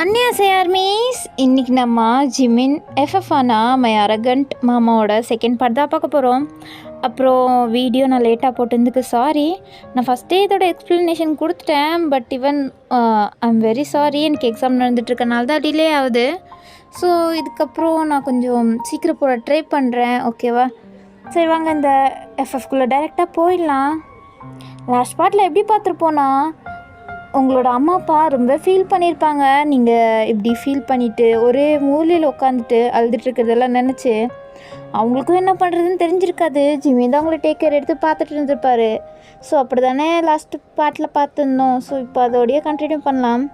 அன்னியாசை armies. இன்றைக்கி நம்ம Jimin எஃப்எஃப்ஆனா my arrogant மாமாவோட செகண்ட் பார்ட் தான் பார்க்க போகிறோம். அப்புறம் வீடியோ நான் லேட்டாக போட்டதுக்கு சாரி. நான் ஃபஸ்ட்டே இதோட எக்ஸ்ப்ளனேஷன் கொடுத்துட்டேன். But even I'm very sorry. எனக்கு எக்ஸாம் நடந்துகிட்ருக்கனால தான் டிலே ஆகுது. ஸோ இதுக்கப்புறம் நான் கொஞ்சம் சீக்கிரம் போட ட்ரை பண்ணுறேன். ஓகேவா? சரி வாங்க இந்த எஃப்எஃப்குள்ளே டைரெக்டாக போயிடலாம். லாஸ்ட் பார்ட்டில் எப்படி பார்த்துருப்போன்னா, உங்களோட அம்மா அப்பா ரொம்ப ஃபீல் பண்ணியிருப்பாங்க. நீங்கள் இப்படி ஃபீல் பண்ணிவிட்டு ஒரே மூலையில் உட்காந்துட்டு அழுதுட்டுருக்கிறதெல்லாம் நினச்சி அவங்களுக்கும் என்ன பண்ணுறதுன்னு தெரிஞ்சிருக்காது. ஜிம்மி தான் அவங்கள டேக் கேர் எடுத்து பார்த்துட்டு இருந்திருப்பார். ஸோ அப்படி தானே லாஸ்ட்டு பார்ட்டில் பார்த்துருந்தோம். ஸோ இப்போ அதோடையே கண்டினியூ பண்ணலாம்.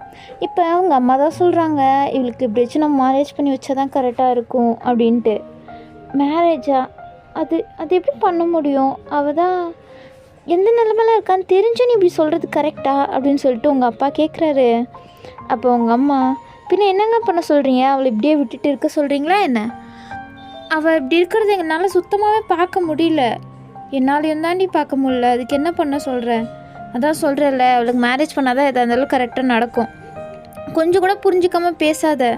இப்போ அவங்க அம்மா தான் சொல்கிறாங்க, இவளுக்கு இப்படி வச்சு நம்ம மேரேஜ் பண்ணி வச்சா தான் கரெக்டாக இருக்கும் அப்படின்ட்டு. மேரேஜா? அது எப்படி பண்ண முடியும்? அவள் தான் எந்த நிலமையில இருக்கான்னு தெரிஞ்சு நீ இப்படி சொல்கிறது கரெக்டா அப்படின்னு சொல்லிட்டு உங்கள் அப்பா கேட்குறாரு. அப்போ உங்கள் அம்மா, பின்ன என்னங்க பண்ண சொல்கிறீங்க? அவளை இப்படியே விட்டுட்டு இருக்க சொல்கிறீங்களா என்ன? அவள் இப்படி இருக்கிறது எங்களால் சுத்தமாகவே பார்க்க முடியல. என்னாலையும் தாண்டி பார்க்க முடியல. அதுக்கு என்ன பண்ண சொல்கிறேன்? அதான் சொல்கிறேன்ல, அவளுக்கு மேரேஜ் பண்ணாதான் எதாக இருந்தாலும் கரெக்டாக நடக்கும். கொஞ்சம் கூட புரிஞ்சிக்காமல் பேசாத.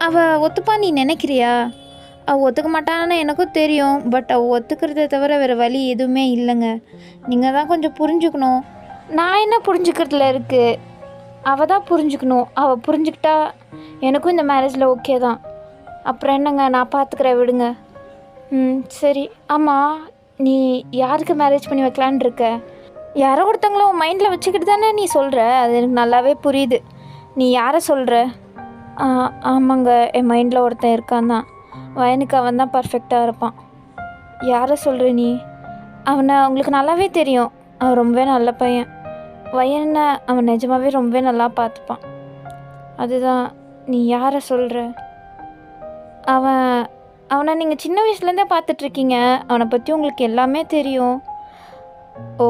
அவள் ஒத்துப்பா நீ நினைக்கிறியா? அவள் ஒத்துக்க மாட்டான்னு எனக்கும் தெரியும். பட் அவள் ஒத்துக்கிறத தவிர வேறு வழி எதுவுமே இல்லைங்க. நீங்கள் தான் கொஞ்சம் புரிஞ்சுக்கணும். நான் என்ன புரிஞ்சுக்கிறதுல இருக்குது? அவள் தான் புரிஞ்சுக்கணும். அவள் புரிஞ்சுக்கிட்டா எனக்கும் இந்த மேரேஜில் ஓகே தான். அப்புறம் என்னங்க, நான் பார்த்துக்கிறேன், விடுங்க. சரி. ஆமாம், நீ யாருக்கு மேரேஜ் பண்ணி வைக்கலான் இருக்க? யாரோ ஒருத்தவங்கள உன் மைண்டில் வச்சுக்கிட்டு தானே நீ சொல்கிற. அது எனக்கு நல்லாவே புரியுது. நீ யாரை சொல்கிற? ஆமாங்க, என் மைண்டில் ஒருத்தன் இருக்கான் தான். வயனுக்கு அவன் தான் பர்ஃபெக்டாக இருப்பான். யாரை சொல்கிற நீ? அவனை உங்களுக்கு நல்லாவே தெரியும். அவன் ரொம்பவே நல்ல பையன். வயனை அவன் நிஜமாகவே ரொம்பவே நல்லா பார்த்துப்பான். அதுதான். நீ யாரை சொல்கிற? அவனை நீங்கள் சின்ன வயசுலேருந்தே பார்த்துட்ருக்கீங்க. அவனை பற்றி உங்களுக்கு எல்லாமே தெரியும். ஓ,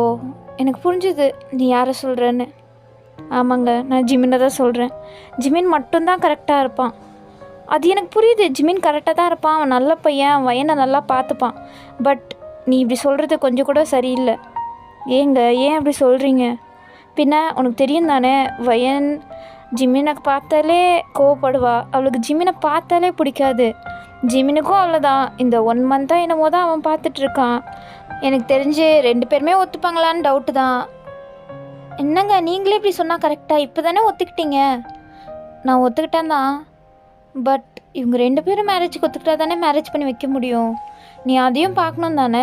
எனக்கு புரிஞ்சுது நீ யாரை சொல்கிறேன்னு. ஆமாங்க, நான் ஜிமினை தான் சொல்கிறேன். ஜிமின் மட்டும்தான் கரெக்டாக இருப்பான். அது எனக்கு புரியுது. ஜிமின் கரெக்டாக தான் இருப்பான். அவன் நல்ல பையன். அவன் வயனை நல்லா பார்த்துப்பான். பட் நீ இப்படி சொல்கிறது கொஞ்சம் கூட சரியில்லை. ஏங்க, ஏன் அப்படி சொல்கிறீங்க? பின்ன உனக்கு தெரியும் தானே, வயன் ஜிமினை பார்த்தாலே கோவப்படுவா. அவளுக்கு ஜிமினை பார்த்தாலே பிடிக்காது. ஜிமினுக்கும் அவ்வளோதான். இந்த 1 மந்த்தாக என்னமோ தான் அவன் பார்த்துட்ருக்கான். எனக்கு தெரிஞ்சு 2 பேருமே ஒத்துப்பாங்களான்னு டவுட்டு தான். என்னங்க, நீங்களே இப்படி சொன்னால் கரெக்டாக? இப்போ தானே ஒத்துக்கிட்டீங்க. நான் ஒத்துக்கிட்டேன் தான். பட் இவங்க 2 பேரும் மேரேஜுக்கு ஒத்துக்கிட்டா தானே மேரேஜ் பண்ணி வைக்க முடியும். நீ அதையும் பார்க்கணும் தானே?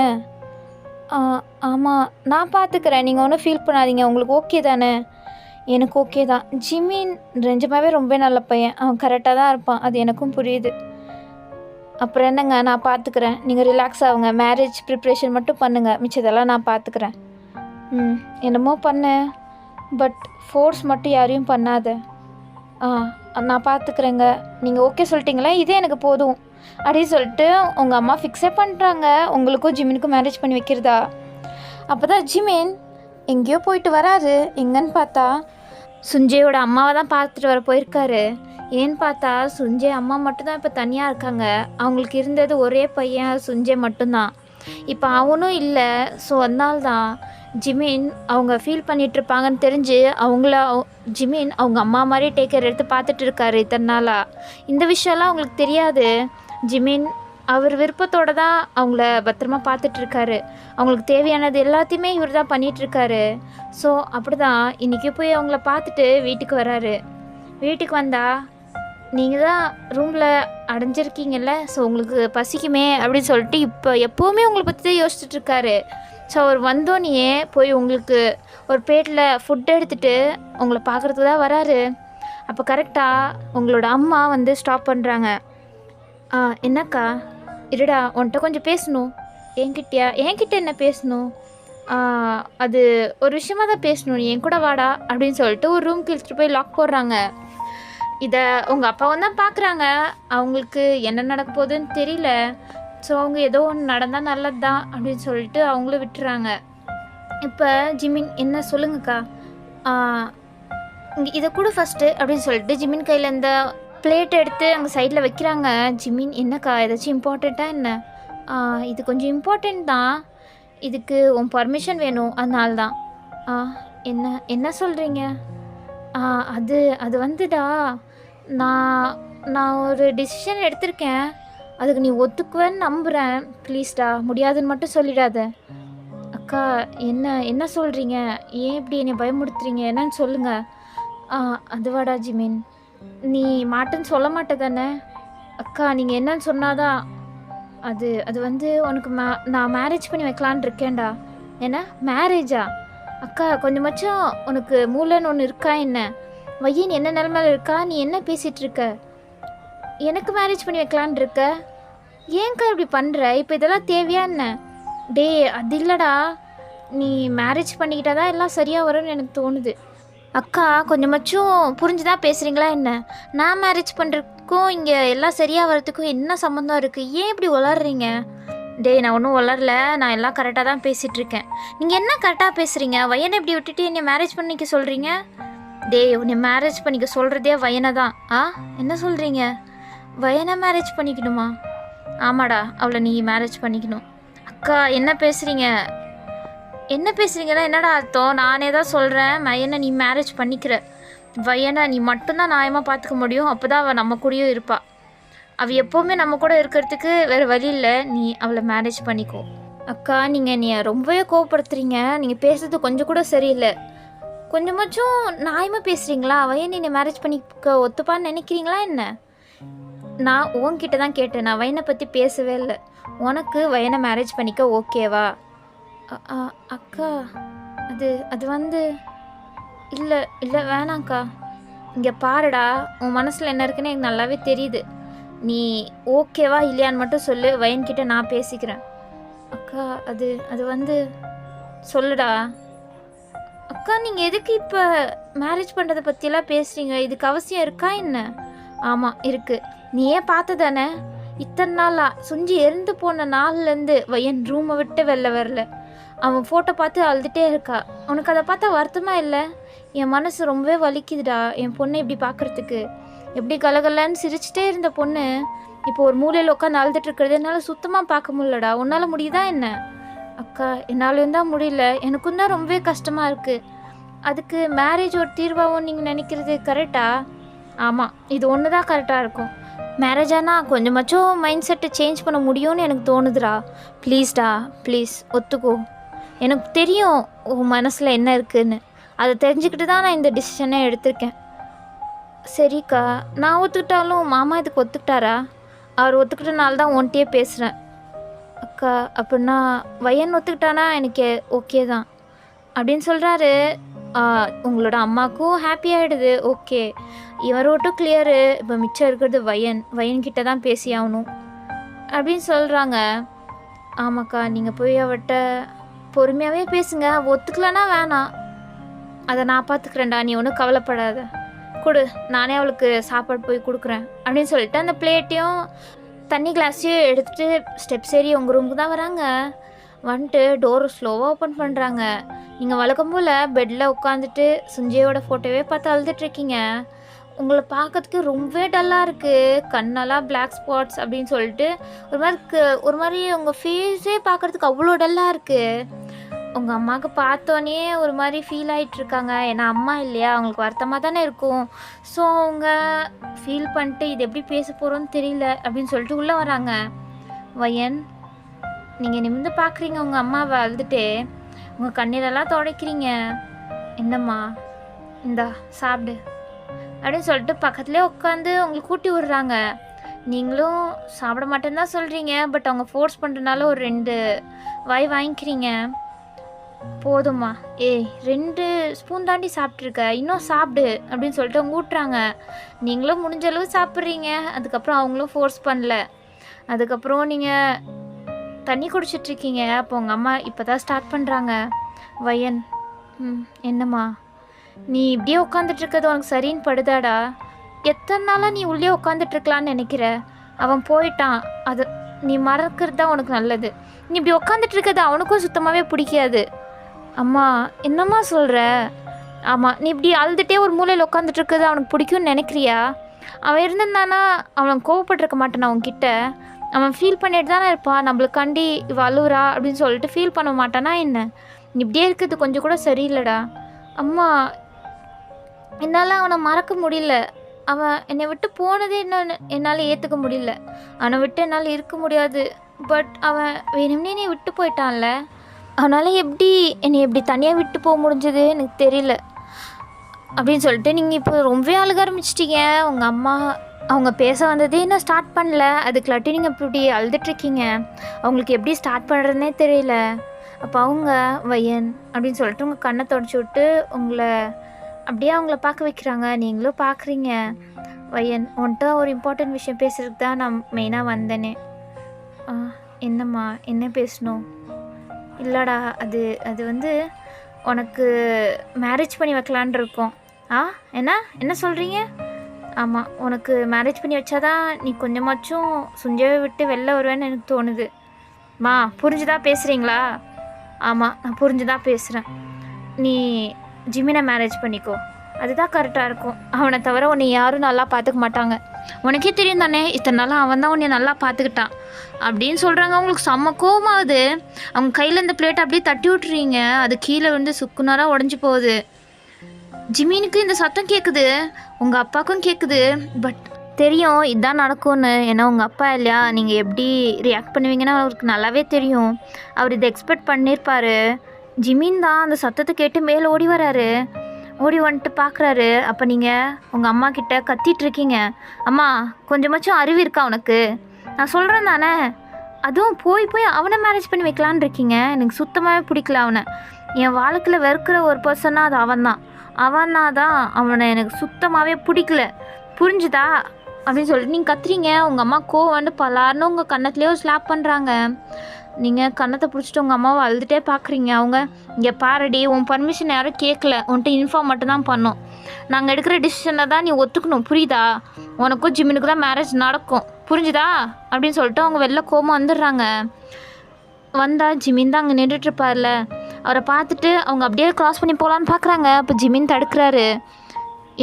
ஆமாம், நான் பார்த்துக்கிறேன். நீங்கள் ஒன்றும் ஃபீல் பண்ணாதீங்க. உங்களுக்கு ஓகே தானே? எனக்கு ஓகே தான். ஜிமின் நிஜமாகவே ரொம்ப நல்ல பையன். அவன் கரெக்டாக தான் இருப்பான். அது எனக்கும் புரியுது. அப்புறம் என்னங்க, நான் பார்த்துக்கிறேன். நீங்கள் ரிலாக்ஸ் ஆகுங்க. மேரேஜ் ப்ரிப்ரேஷன் மட்டும் பண்ணுங்கள். மிச்சதெல்லாம் நான் பார்த்துக்கிறேன். என்னமோ பண்ணு. பட் ஃபோர்ஸ் மட்டும் யாரையும் பண்ணாத. நான் பார்த்துக்கிறேங்க. நீங்கள் ஓகே சொல்லிட்டீங்களே, இதே எனக்கு போதும் அப்படின்னு சொல்லிட்டு உங்கள் அம்மா ஃபிக்ஸே பண்ணுறாங்க. உங்களுக்கும் ஜிமினுக்கும் மேரேஜ் பண்ணி வைக்கிறதா. அப்போ தான் ஜிமின் எங்கேயோ போயிட்டு வராரு. எங்கன்னு பார்த்தா சுஞ்சையோட அம்மாவை தான் பார்த்துட்டு வர போயிருக்காரு. ஏன்னு பார்த்தா சுஞ்சய் அம்மா மட்டும்தான் இப்போ தனியாக இருக்காங்க. அவங்களுக்கு இருந்தது ஒரே பையன் சுஞ்சய் மட்டும்தான். இப்போ அவனும் இல்லை. ஸோ அதனால்தான் ஜிமின் அவங்க ஃபீல் பண்ணிகிட்ருப்பாங்கன்னு தெரிஞ்சு ஜிமின் அவங்க அம்மா மாதிரி டேக் கேர் எடுத்து பார்த்துட்டு இருக்காரு இத்தனை நாளாக. இந்த விஷயம்லாம் அவங்களுக்கு தெரியாது. ஜிமின் அவர் விருப்பத்தோடு தான் அவங்கள பத்திரமா பார்த்துட்ருக்காரு. அவங்களுக்கு தேவையானது எல்லாத்தையுமே இவர் தான் பண்ணிகிட்ருக்காரு. ஸோ அப்படி தான் இன்றைக்கி போய் அவங்கள பார்த்துட்டு வீட்டுக்கு வராரு. வீட்டுக்கு வந்தால் நீங்கள் தான் ரூமில் அடைஞ்சிருக்கீங்கல்ல, ஸோ உங்களுக்கு பசிக்குமே அப்படின்னு சொல்லிட்டு இப்போ எப்போவுமே உங்களை பற்றி தான் யோசிச்சுட்ருக்காரு. ஸோ அவர் வந்தோன்னே போய் உங்களுக்கு ஒரு பிளேட்டில் ஃபுட் எடுத்துகிட்டு உங்களை பார்க்குறதுக்கு தான் வராரு. அப்போ கரெக்டாக உங்களோட அம்மா வந்து ஸ்டாப் பண்ணுறாங்க. என்னக்கா? இருடா, உன்கிட்ட கொஞ்சம் பேசணும். என்கிட்ட என்ன பேசணும்? அது ஒரு விஷயமாக தான் பேசணும். நீ என் கூட வாடா அப்படின்னு சொல்லிட்டு ஒரு ரூம்க்கு இழுத்துட்டு போய் லாக் போடுறாங்க. இதை உங்கள் அப்பாவும் தான் பார்க்குறாங்க. அவங்களுக்கு என்ன நடக்க போகுதுன்னு தெரியல. ஸோ அவங்க ஏதோ ஒன்று நடந்தால் நல்லது தான் அப்படின்னு சொல்லிட்டு அவங்களும் விட்டுறாங்க. இப்போ ஜிமின், என்ன சொல்லுங்கக்கா? இங்கே இதை கூட ஃபஸ்ட்டு அப்படின்னு சொல்லிட்டு ஜிமின் கையில் இந்த பிளேட் எடுத்து அங்கே சைடில் வைக்கிறாங்க. ஜிமின், என்னக்கா ஏதாச்சும் இம்பார்ட்டண்ட்டாக என்ன? இது கொஞ்சம் இம்பார்ட்டண்ட் தான். இதுக்கு உன் பர்மிஷன் வேணும். அதனால தான். என்ன சொல்கிறீங்க? அது வந்துடா, நான் நான் ஒரு டிசிஷன் எடுத்திருக்கேன். அதுக்கு நீ ஒத்துக்குவேன்னு நம்புகிறேன். ப்ளீஸ்டா, முடியாதுன்னு மட்டும் சொல்லிடாத. அக்கா, என்ன என்ன சொல்கிறீங்க? ஏன் இப்படி என்னை பயமுறுத்துறீங்க? என்னன்னு சொல்லுங்க. அதுவாடா ஜிமின், நீ மாட்டேன்னு சொல்ல மாட்டே தானே? அக்கா, நீங்கள் என்னன்னு சொன்னாதான். அது அது வந்து உனக்கு நான் மேரேஜ் பண்ணி வைக்கலான்னு இருக்கேன்டா. என்ன மேரேஜா? அக்கா, கொஞ்சமாச்சும் உனக்கு மூளைன்னு ஒன்று இருக்கா என்ன? வையன் என்ன நிலமையில இருக்கா? நீ என்ன பேசிகிட்டு இருக்க? எனக்கு மேரேஜ் பண்ணி வைக்கலான் இருக்க? ஏன்க்கா இப்படி பண்ணுற? இப்போ இதெல்லாம் தேவையா என்ன? டே, அது இல்லைடா. நீ மேரேஜ் பண்ணிக்கிட்டா தான் எல்லாம் சரியாக வரும்னு எனக்கு தோணுது. அக்கா, கொஞ்சமாச்சும் புரிஞ்சுதான் பேசுகிறீங்களா என்ன? நான் மேரேஜ் பண்ணுறதுக்கும் இங்கே எல்லாம் சரியாக வர்றதுக்கும் என்ன சம்மந்தம் இருக்குது? ஏன் இப்படி வளர்றீங்க? டே, நான் ஒன்றும் வளரல. நான் எல்லாம் கரெக்டாக தான் பேசிகிட்ருக்கேன். நீங்கள் என்ன கரெக்டாக பேசுகிறீங்க? வயனை இப்படி விட்டுட்டு என்னை மேரேஜ் பண்ணிக்க சொல்கிறீங்க? டே, உன்னை மேரேஜ் பண்ணிக்க சொல்கிறதே வயனை தான். என்ன சொல்கிறீங்க? வயனை மேரேஜ் பண்ணிக்கணுமா? ஆமாடா, அவளை நீ மேரேஜ் பண்ணிக்கணும். அக்கா, என்ன பேசுகிறீங்க? என்ன பேசுகிறீங்கன்னா என்னடா அர்த்தம்? நானே தான் சொல்கிறேன், வயனை நீ மேரேஜ் பண்ணிக்கிற. வயனை நீ மட்டும்தான் நியாயமாக பார்த்துக்க முடியும். அப்போ தான் அவள் நம்ம கூடயும் இருப்பாள். அவள் எப்போவுமே நம்ம கூட இருக்கிறதுக்கு வேறு வழி இல்லை. நீ அவளை மேரேஜ் பண்ணிக்கோ. அக்கா, நீங்கள் என்னை ரொம்பவே கோவப்படுத்துறீங்க. நீங்கள் பேசுறது கொஞ்சம் கூட சரியில்லை. கொஞ்சமாச்சும் நியாயமாக பேசுகிறீங்களா? வயனை நீ மேரேஜ் பண்ணிக்க ஒத்துப்பான்னு நினைக்கிறீங்களா என்ன? நான் உன்கிட்ட தான் கேட்டேன். நான் வயனை பற்றி பேசவே இல்லை. உனக்கு வயனை மேரேஜ் பண்ணிக்க ஓகேவா? அக்கா, அது அது வந்து இல்லை இல்லை, வேணாங்க்கா. இங்கே பாருடா, உன் மனசில் என்ன இருக்குன்னு எனக்கு நல்லாவே தெரியுது. நீ ஓகேவா இல்லையான்னு மட்டும் சொல்லு. வயன்கிட்ட நான் பேசிக்கிறேன். அக்கா, அது அது வந்து சொல்லுடா. அக்கா, நீங்கள் எதுக்கு இப்போ மேரேஜ் பண்ணுறதை பற்றியெல்லாம் பேசுகிறீங்க? இதுக்கு அவசியம் இருக்கா என்ன? ஆமாம், இருக்குது. நீ ஏன் பார்த்து தானே? இத்தனை நாளாக சுஞ்சி எரிந்து போன நாள்லேருந்து வயன் ரூமை விட்டு வெளில வரல. அவன் ஃபோட்டோ பார்த்து அழுதுகிட்டே இருக்கா. உனக்கு அதை பார்த்தா வருத்தமா இல்லை? என் மனசு ரொம்பவே வலிக்குதுடா என் பொண்ணை இப்படி பார்க்குறதுக்கு. எப்படி கலகலன்னு சிரிச்சிட்டே இருந்த பொண்ணு இப்போ ஒரு மூலையில் உட்காந்து அழுதுட்டு இருக்கிறது என்னால் சுத்தமாக பார்க்க முடியலடா. உன்னால் முடியுதா என்ன? அக்கா, என்னாலையும் தான் முடியல. எனக்கும் தான் ரொம்பவே கஷ்டமாக இருக்குது. அதுக்கு மேரேஜ் ஒரு தீர்வாகவும் நீங்கள் நினைக்கிறது கரெக்டா? ஆமாம், இது ஒன்று தான் கரெக்டாக இருக்கும். மேரேஜ் ஆனால் கொஞ்சமாச்சும் மைண்ட் செட்டை சேஞ்ச் பண்ண முடியும்னு எனக்கு தோணுதுடா. ப்ளீஸ்டா, ப்ளீஸ் ஒத்துக்கோ. எனக்கு தெரியும் உன் மனசில் என்ன இருக்குதுன்னு. அதை தெரிஞ்சுக்கிட்டு தான் நான் இந்த டிசிஷனை எடுத்திருக்கேன். சரிக்கா, நான் ஒத்துக்கிட்டாலும் மாமா இதுக்கு ஒத்துக்கிட்டாரா? அவர் ஒத்துக்கிட்டனால தான் உன்கிட்டயே பேசுகிறேன். அக்கா, அப்படின்னா வயன் ஒத்துக்கிட்டானா எனக்கு ஓகே தான் அப்படின்னு சொல்கிறாரு. உங்களோட அம்மாவுக்கும் ஹாப்பி ஆகிடுது. ஓகே, இவரோட்டும் கிளியரு. இப்போ மிச்சம் இருக்கிறது வயன்கிட்ட தான் பேசி ஆகணும் அப்படின்னு சொல்கிறாங்க. ஆமாக்கா, நீங்கள் போய் அவட்ட பொறுமையாகவே பேசுங்க. ஒத்துக்கலன்னா வேணாம், அதை நான் பார்த்துக்கிறேன்டா. நீ ஒன்றும் கவலைப்படாத. கொடு, நானே அவளுக்கு சாப்பாடு போய் கொடுக்குறேன் அப்படின்னு சொல்லிட்டு அந்த பிளேட்டையும் தண்ணி கிளாஸையும் எடுத்துகிட்டு ஸ்டெப்ஸ் ஏறி உங்கள் ரூமுக்கு தான் வராங்க. வந்துட்டு டோரை ஸ்லோவாக ஓப்பன் பண்ணுறாங்க. நீங்கள் வழக்கம் போல் பெட்டில் உட்காந்துட்டு சுஞ்சியோட ஃபோட்டோவே பார்த்து அழுதுட்ருக்கீங்க. உங்களை பார்க்கறதுக்கு ரொம்பவே டல்லாக இருக்குது. கண்ணெல்லாம் பிளாக் ஸ்பாட்ஸ் அப்படின்னு சொல்லிட்டு ஒரு மாதிரி உங்கள் ஃபேஸே பார்க்குறதுக்கு அவ்வளோ டல்லாக இருக்குது. உங்கள் அம்மாவுக்கு பார்த்தோன்னே ஒரு மாதிரி ஃபீல் ஆகிட்டுருக்காங்க. ஏன்னா அம்மா இல்லையா, அவங்களுக்கு வருத்தமாக தானே இருக்கும். ஸோ அவங்க ஃபீல் பண்ணிட்டு இது எப்படி பேச போகிறோன்னு தெரியல அப்படின்னு சொல்லிட்டு உள்ளே வராங்க. வயன், நீங்கள் நிமிர்ந்து பார்க்குறீங்க உங்கள் அம்மாவை அழுதுட்டு. உங்கள் கண்ணீரெல்லாம் துடைக்கிறீங்க. என்னம்மா, இந்தா சாப்பிடு அப்படின்னு சொல்லிட்டு பக்கத்துலேயே உட்காந்து உங்களுக்கு கூட்டி விடுறாங்க. நீங்களும் சாப்பிட மாட்டேன்னு தான் சொல்கிறீங்க. பட் அவங்க ஃபோர்ஸ் பண்ணுறதுனால ஒரு 2 வாய் வாங்கிக்கிறீங்க. போதும்மா, 2 ஸ்பூன் தாண்டி சாப்பிட்ருக்க, இன்னும் சாப்பிடு அப்படின்னு சொல்லிட்டு அவங்க ஊட்டுறாங்க. நீங்களும் முடிஞ்ச அளவு சாப்பிட்றீங்க. அதுக்கப்புறம் அவங்களும் ஃபோர்ஸ் பண்ணல. அதுக்கப்புறம் நீங்கள் தண்ணி குடிச்சிட்ருக்கீங்க. அப்போ உங்கள் அம்மா இப்போ தான் ஸ்டார்ட் பண்ணுறாங்க. வயன், என்னம்மா, நீ இப்படியே உட்காந்துட்ருக்கிறது உனக்கு சரின்னு படுதாடா? எத்தனை நாளாக நீ உள்ளே உட்காந்துட்ருக்கலான்னு நினைக்கிற? அவன் போயிட்டான், அது நீ மறக்கிறது தான் உனக்கு நல்லது. நீ இப்படி உட்காந்துட்ருக்கிறது அவனுக்கும் சுத்தமாகவே பிடிக்காது. அம்மா, என்னம்மா சொல்கிற? ஆமாம், நீ இப்படி அழுதுகிட்டே ஒரு மூலையில் உட்காந்துட்ருக்கிறது அவனுக்கு பிடிக்கும்னு நினைக்கிறியா? அவன் இருந்திருந்தானா அவன் கோவப்பட்டிருக்க மாட்டான் அவன்கிட்ட. அவன் ஃபீல் பண்ணிட்டு தானே இருப்பான். நம்மளுக்காண்டி இவ அழுவுறா அப்படின்னு சொல்லிட்டு ஃபீல் பண்ண மாட்டானா என்ன? நீ இப்படியே இருக்கிறது கொஞ்சம் கூட சரியில்லைடா. அம்மா, என்னால் அவனை மறக்க முடியல. அவன் என்னை விட்டு போனதே என்னால் ஏற்றுக்க முடியல. அவனை விட்டு என்னால் இருக்க முடியாது. பட் அவன் வேணும்னே என்னை விட்டு போயிட்டான்ல. அவனால் எப்படி என்னை எப்படி தனியாக விட்டு போக முடிஞ்சது எனக்கு தெரியல அப்படின்னு சொல்லிட்டு நீங்கள் இப்போ ரொம்பவே அழுக ஆரம்பிச்சிட்டிங்க. உங்கள் அம்மா அவங்க பேச வந்ததே இன்னும் ஸ்டார்ட் பண்ணல, அதுக்குள்ளாட்டி நீங்கள் இப்படி அழுதுட்ருக்கீங்க. அவங்களுக்கு எப்படி ஸ்டார்ட் பண்ணுறதுனே தெரியல. அப்போ அவங்க வையன் அப்படின்னு சொல்லிட்டு உங்கள் கண்ணை தொடச்சி விட்டு உங்களை அப்படியே அவங்கள பார்க்க வைக்கிறாங்க. நீங்களும் பார்க்குறீங்க. வையன், உன்ட்டு ஒரு இம்பார்ட்டன்ட் விஷயம் பேசுகிறதுக்கு தான் நான் மெயினாக வந்தேனே. என்னம்மா, என்ன பேசணும்? இல்லைடா, அது வந்து உனக்கு மேரேஜ் பண்ணி வைக்கலான் இருக்கோம். என்ன சொல்கிறீங்க? ஆமாம், உனக்கு மேரேஜ் பண்ணி வச்சாதான் நீ கொஞ்சமாச்சும் சுஞ்சவை விட்டு வெளில வருவேன்னு எனக்கு தோணுது. புரிஞ்சுதா பேசுகிறீங்களா? ஆமாம், நான் புரிஞ்சுதான் பேசுகிறேன். நீ ஜிமினை மேரேஜ் பண்ணிக்கோ, அதுதான் கரெக்டாக இருக்கும். அவனை தவிர உன்னை யாரும் நல்லா பார்த்துக்க மாட்டாங்க. உனக்கே தெரியும் தானே, இத்தனை நாளாக அவன் தான் உன்னை நல்லா பார்த்துக்கிட்டான் அப்படின்னு சொல்கிறாங்க. அவங்களுக்கு செம்ம கோவமாகுது. அவங்க கையில் இந்த பிளேட்டை அப்படியே தட்டி விட்டுறீங்க. அது கீழே வந்து சுக்குநராக உடஞ்சி போகுது. ஜிமினுக்கு இந்த சத்தம் கேட்குது, உங்கள் அப்பாவுக்கும் கேட்குது. பட் தெரியும் இதுதான் நடக்கும்னு. ஏன்னா உங்கள் அப்பா இல்லையா, நீங்கள் எப்படி ரியாக்ட் பண்ணுவீங்கன்னா அவருக்கு நல்லாவே தெரியும். அவர் இதை எக்ஸ்பெக்ட் பண்ணியிருப்பார். ஜிமின் தான் அந்த சத்தத்தை கேட்டு மேலே ஓடி வராரு. ஓடி வந்துட்டு பார்க்குறாரு. அப்போ நீங்கள் உங்கள் அம்மா கிட்ட கத்திகிட்ருக்கீங்க. அம்மா, கொஞ்சமாச்சும் அறிவு இருக்கா உனக்கு? நான் சொல்கிறேன் தானே. அதுவும் போய் அவனை மேரேஜ் பண்ணி வைக்கலான்னு இருக்கீங்க. எனக்கு சுத்தமாகவே பிடிக்கல அவனை. என் வாழ்க்கையில் வெறுக்கிற ஒரு பர்சனாக அது அவனா தான் அவனை எனக்கு சுத்தமாகவே பிடிக்கல. புரிஞ்சுதா அப்படின்னு சொல்லிட்டு நீங்கள் கத்துறீங்க. உங்கள் அம்மா கோவம் வந்து பலாருன்னு உங்கள் கன்னத்துலேயே ஸ்லாப் பண்ணுறாங்க. நீங்கள் கன்னத்தை பிடிச்சிட்டு உங்கள் அம்மாவை அழுதுகிட்டே பார்க்குறீங்க. அவங்க இங்கே பாரடி, உன் பர்மிஷன் யாரும் கேட்கல, உன்கிட்ட இன்ஃபார்ம் மட்டும்தான் பண்ணோம். நாங்கள் எடுக்கிற டிசிஷனை தான் நீ ஒத்துக்கணும், புரியுதா? உனக்கும் ஜிமினுக்கு தான் மேரேஜ் நடக்கும், புரிஞ்சுதா அப்படின்னு சொல்லிட்டு அவங்க வெளில கோவம் வந்துடுறாங்க. வந்தால் ஜிமின் தான் அங்கே நின்றுட்டுருப்பார்ல, அவரை பார்த்துட்டு அவங்க அப்படியே க்ராஸ் பண்ணி போகலான்னு பார்க்குறாங்க. அப்போ ஜிமின் தடுக்கிறாரு.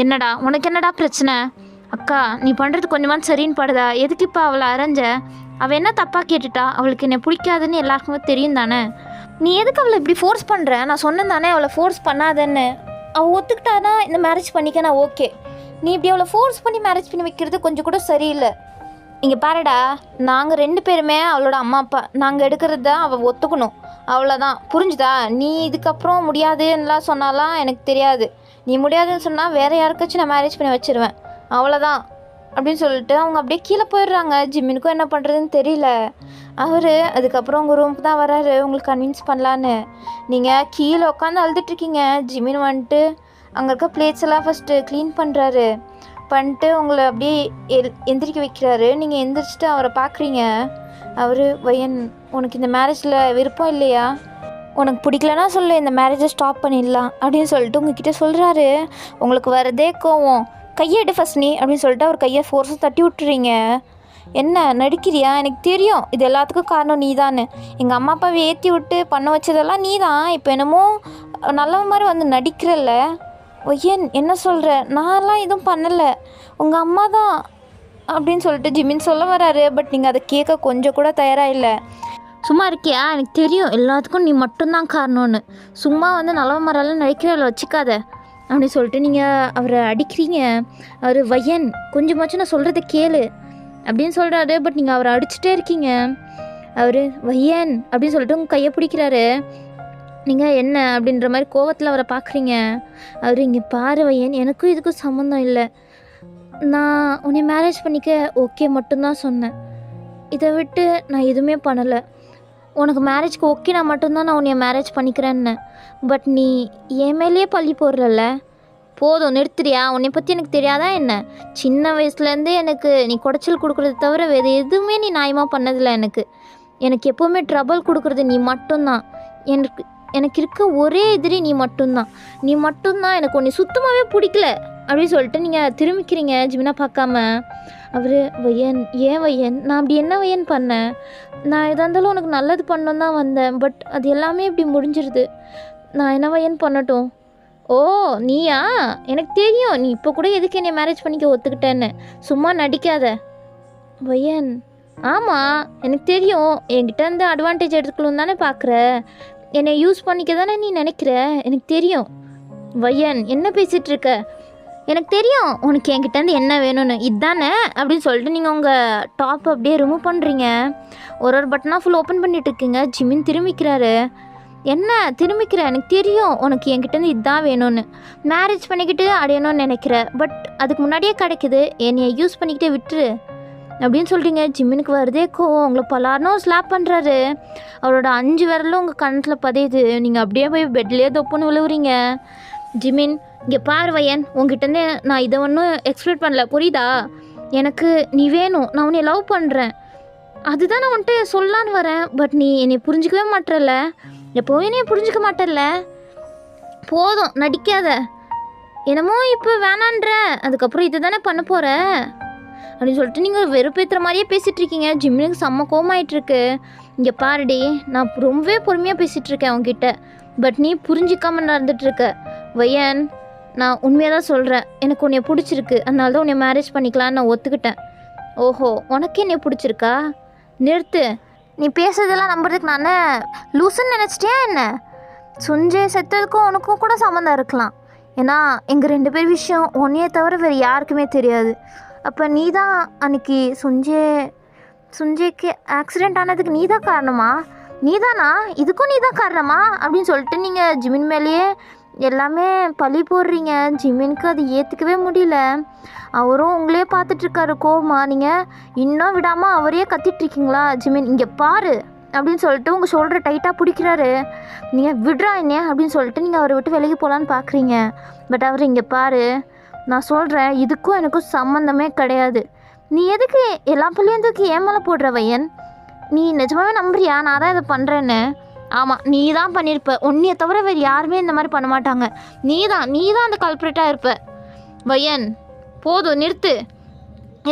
என்னடா உனக்கு என்னடா பிரச்சனை? அக்கா, நீ பண்ணுறது கொஞ்சமாக சரின்னு படுதா? எதுக்கு இப்போ அவளை அரைஞ்ச? அவள் என்ன தப்பாக கேட்டுட்டா? அவளுக்கு என்னை பிடிக்காதுன்னு எல்லாருக்குமே தெரியும் தானே. நீ எதுக்கு அவளை இப்படி ஃபோர்ஸ் பண்ணுற? நான் சொன்னேன் தானே அவளை ஃபோர்ஸ் பண்ணாதன்னு. அவள் ஒத்துக்கிட்டானா இந்த மேரேஜ் பண்ணிக்க நான் ஓகே. நீ இப்படி அவளை ஃபோர்ஸ் பண்ணி மேரேஜ் பண்ணி வைக்கிறது கொஞ்சம் கூட சரியில்லை. இங்கே பாருடா, நாங்கள் 2 பேருமே அவளோட அம்மா அப்பா. நாங்கள் எடுக்கிறது தான் அவள் ஒத்துக்கணும், அவ்வளோதான். புரிஞ்சுதா? நீ இதுக்கப்புறம் முடியாதுன்னெலாம் சொன்னாலாம் எனக்கு தெரியாது. நீ முடியாதுன்னு சொன்னால் வேறு யாருக்காச்சும் நான் மேரேஜ் பண்ணி வச்சுருவேன், அவ்வளோதான் அப்படின்னு சொல்லிட்டு அவங்க அப்படியே கீழே போயிடுறாங்க. ஜிம்மினுக்கும் என்ன பண்ணுறதுன்னு தெரியல. அவர் அதுக்கப்புறம் உங்கள் ரூமுக்கு தான் வராரு உங்களுக்கு கன்வின்ஸ் பண்ணலான்னு. நீங்கள் கீழே உட்காந்து அழுதுட்ருக்கீங்க. ஜிமின் வந்துட்டு அங்கே இருக்க பிளேட்ஸ் எல்லாம் ஃபஸ்ட்டு க்ளீன் பண்ணிட்டு உங்களை அப்படியே எந்திரிக்க வைக்கிறாரு. நீங்கள் எந்திரிச்சிட்டு அவரை பார்க்குறீங்க. அவர், வையன், உனக்கு இந்த மேரேஜில் விருப்பம் இல்லையா? உனக்கு பிடிக்கலன்னா சொல்லு, இந்த மேரேஜை ஸ்டாப் பண்ணிடலாம் அப்படின்னு சொல்லிட்டு உங்ககிட்ட சொல்கிறாரு. உங்களுக்கு வரதே கோவம். கையை எடு ஃபஸ்ட் நீ அப்படின்னு சொல்லிட்டு அவர் கையை ஃபோர்ஸாக தட்டி விட்டுறீங்க. என்ன நடிக்கிறியா? எனக்கு தெரியும் இது எல்லாத்துக்கும் காரணம் நீ தானே. எங்கள் அம்மா அப்பாவை ஏற்றி விட்டு பண்ண வச்சதெல்லாம் நீ தான். இப்போ என்னமோ நல்ல மாதிரி வந்து நடிக்கிறல்ல. ஒய்யன், என்ன சொல்கிற? நான்லாம் எதுவும் பண்ணலை, உங்கள் அம்மா தான் அப்படின்னு சொல்லிட்டு ஜிமின் சொல்ல வராரு. பட் நீங்கள் அதை கேட்க கொஞ்சம் கூட தயாராக இல்லை. சும்மா இருக்கியா? எனக்கு தெரியும் எல்லாத்துக்கும் நீ மட்டும்தான் காரணம்னு. சும்மா வந்து நல்ல மரெல்லாம் நடிக்கிறதில்ல, வச்சுக்காத அப்படின்னு சொல்லிட்டு நீங்கள் அவரை அடிக்கிறீங்க. அவர், வையன் கொஞ்சமாச்சும் நான் சொல்கிறத கேளு அப்படின்னு சொல்கிறாரு. பட் நீங்கள் அவரை அடிச்சுட்டே இருக்கீங்க. அவர், வையன் அப்படின்னு சொல்லிட்டு உங்கள் கையை பிடிக்கிறாரு. நீங்கள் என்ன அப்படின்ற மாதிரி கோவத்தில் அவரை பார்க்குறீங்க. அவர், இங்கே பாரு வையன், எனக்கும் இதுக்கும் சம்மந்தம் இல்லை. நான் உன்னை மேரேஜ் பண்ணிக்க ஓகே மட்டும்தான் சொன்னேன். இதை விட்டு நான் எதுவுமே பண்ணலை. உனக்கு மேரேஜ்க்கு ஓகே நான் மட்டும்தான் நான் உன்னை மேரேஜ் பண்ணிக்கிறேன்னு. பட் நீ என் மேலேயே பள்ளி போடுறல்ல, போதும் நிறுத்துறியா? உன்னை பற்றி எனக்கு தெரியாதா என்ன? சின்ன வயசுலேருந்தே எனக்கு நீ குடைச்சல் கொடுக்குறது தவிர வேறு எதுவுமே நீ நியாயமாக பண்ணதில்லை. எனக்கு எப்போவுமே ட்ரபிள் கொடுக்குறது நீ மட்டும்தான். எனக்கு இருக்க ஒரே எதிரி நீ மட்டும்தான். எனக்கு உன்னை சுத்தமாகவே பிடிக்கல அப்படின்னு சொல்லிட்டு நீங்கள் திரும்பிக்கிறீங்க ஜிமினா பார்க்காம. அவர், வையன், ஏன் வையன், நான் அப்படி என்ன வையன் பண்ணேன்? நான் எதாக இருந்தாலும் உனக்கு நல்லது பண்ணணும் தான் வந்தேன். பட் அது எல்லாமே இப்படி முடிஞ்சிருது. நான் என்ன வையன் பண்ணட்டும்? ஓ, நீயா? எனக்கு தெரியும் நீ இப்போ கூட எதுக்கு என்னை மேரேஜ் பண்ணிக்க ஒத்துக்கிட்டேன்னு. சும்மா நடிக்காத வையன். ஆமாம், எனக்கு தெரியும் என்கிட்ட இருந்து அட்வான்டேஜ் எடுத்துக்கணும் தானே பார்க்குற. என்னை யூஸ் பண்ணிக்க தானே நீ நினைக்கிற, எனக்கு தெரியும். வையன், என்ன பேசிகிட்டு இருக்க? எனக்கு தெரியும் உனக்கு என்கிட்டேருந்து என்ன வேணும்னு, இதுதானே அப்படின்னு சொல்லிட்டு நீங்கள் உங்கள் டாப் அப்படியே ரிமூவ் பண்ணுறீங்க. ஒரு பட்டனாக ஃபுல் ஓப்பன் பண்ணிட்டு இருக்கீங்க. ஜிமின் திரும்பிக்கிறாரு. என்ன திரும்பிக்கிற, எனக்கு தெரியும் உனக்கு என்கிட்டேருந்து இதுதான் வேணும்னு. மேரேஜ் பண்ணிக்கிட்டு அடையணும்னு நினைக்கிற, பட் அதுக்கு முன்னாடியே கிடைக்குது, என்னையை யூஸ் பண்ணிக்கிட்டே விட்டுரு அப்படின்னு சொல்கிறீங்க. ஜிமினுக்கு வருதே கோவம். உங்களை பலாருன்னு ஸ்லாப் பண்ணுறாரு. அவரோட 5 விரலும் உங்கள் கணத்தில் பதியுது. நீங்கள் அப்படியே போய் பெட்லேயே தொப்புன்னு விழுவுறீங்க. ஜிமின், இங்கே பார் வயன், உங்ககிட்டேருந்து நான் இதை ஒன்றும் எக்ஸ்பெக்ட் பண்ணல, புரியுதா? எனக்கு நீ வேணும், நான் உன்னை லவ் பண்ணுறேன், அதுதான் நான் வந்துட்டு சொல்லலான்னு வரேன். பட் நீ என்னை புரிஞ்சிக்கவே மாட்டேறல, எப்போவும் என்னைய புரிஞ்சிக்க மாட்டேறல. போதும் நடிக்காத, என்னமோ இப்போ வேணான்ற, அதுக்கப்புறம் இது தானே பண்ண போகிற அப்படின்னு சொல்லிட்டு நீங்கள் வெறுப்பேற்றுற மாதிரியே பேசிகிட்டு இருக்கீங்க. ஜிம்முக்கு செம்ம கோமாயிட்ருக்கு. இங்கே பாருடி, நான் ரொம்பவே பொறுமையாக பேசிகிட்ருக்கேன் உங்ககிட்ட, பட் நீ புரிஞ்சிக்காமல் நடந்துகிட்ருக்க. வயன், நான் உண்மையாக தான் சொல்கிறேன், எனக்கு உன்னை பிடிச்சிருக்கு, அதனால தான் உன்னை மேரேஜ் பண்ணிக்கலான்னு நான் ஒத்துக்கிட்டேன். ஓஹோ, உனக்கு என்னை பிடிச்சிருக்கா? நிறுத்து, நீ பேசுறதெல்லாம் நம்புறதுக்கு நான் லூசுன்னு நினச்சிட்டியா என்ன? சுஞ்சய் செத்ததுக்கும் உனக்கும் கூட சம்மந்தம் இருக்கலாம். ஏன்னா எங்கள் 2 பேர் விஷயம் உன்னையே தவிர வேறு யாருக்குமே தெரியாது. அப்போ நீ தான் அன்றைக்கி சுஞ்சய்க்கு ஆக்சிடெண்ட் ஆனதுக்கு நீ தான் காரணமா? நீ தானா? இதுக்கும் நீ தான் காரணமா அப்படின்னு சொல்லிட்டு நீங்கள் ஜிமின் மேலேயே எல்லாமே பழி போடுறீங்க. ஜிமினுக்கு அது ஏற்றுக்கவே முடியல. அவரும் உங்களே பார்த்துட்ருக்காரு கோவமா. நீங்கள் இன்னும் விடாமல் அவரையே கத்திட்ருக்கீங்களா? ஜிமின், இங்கே பாரு அப்படின்னு சொல்லிட்டு உங்கள் ஷோல்டரை டைட்டாக பிடிக்கிறாரு. நீங்கள் விடுறா என்ன அப்படின்னு சொல்லிட்டு நீங்கள் அவரை விட்டு விலகி போகலான்னு பார்க்குறீங்க. பட் அவர் இங்கே பாரு, நான் சொல்கிறேன், இதுக்கும் எனக்கும் சம்மந்தமே கிடையாது. நீ எதுக்கு எல்லா பள்ளியும் தூக்கி ஏன் மேலே போடுற வயன்? நீ நிஜமாவே நம்புறியா நான் தான் இதை பண்ணுறேன்னு? ஆமாம், நீ தான் பண்ணியிருப்ப, உன்னையை தவிர வேறு யாருமே இந்த மாதிரி பண்ண மாட்டாங்க. நீ தான் அந்த கல்ப்ரேட்டாக இருப்ப. வயன், போதும் நிறுத்து.